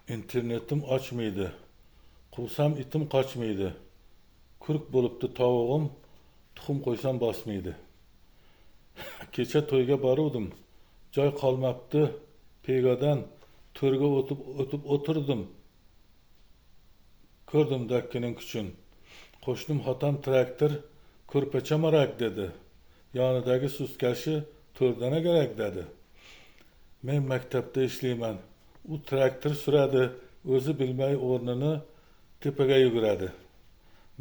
İnternetim açmaydı. Quvsam itim qaçmaydı. Kurk bo'libdi tavug'im, tuxum qo'ysam bosmaydi. Kecha to'yga boruvdim. Joy qolmabdi pegadan, to'rga o'tib o'tirdim. Ko'rdim dakkining kuchun. Qo'shnim xotam traktor ko'rpacha marak dedi. Yonidagi suskashi to'rdana kerak dedi. Men maktabda ishlayman. U traktor suradi, o'zi bilmay o'rnini tepaga yuguradi.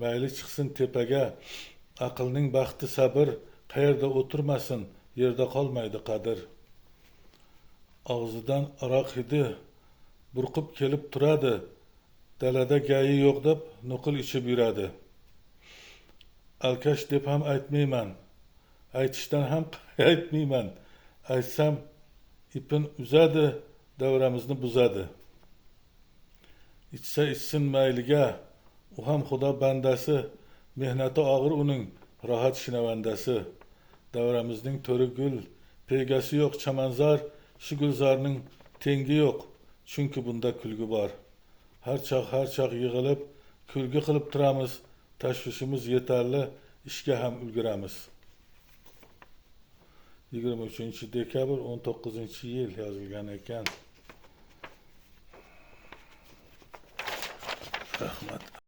Mayli chiqsin tepaga, aqlning baxti sabr, qayerda o'tirmasin, yerda qolmaydi qadr. Og'zidan aroq hidi burqib kelib turadi. Dalada gayi yo'q deb nuqul ichib yuradi. Alkash deb ham aytmayman. Aytishdan ham aytmayman. Aytsam ipin uzadi, davramizni buzadi. İçsa içsin mayliga, u ham xudo bandasi, mehnati og'ir uning, rohat shinavandasi. Davramizning to'ri gul, pegasi yo'q chamanzor, shu gulzorning tengi yo'q, chunki bunda kulgi bor. Har choq yig'ilib, kulgi qilib turamiz, tashvishimiz yetarli, ishga ham ulguramiz. 23-dekabr 19-yil yozilgan ekan. Rahmat.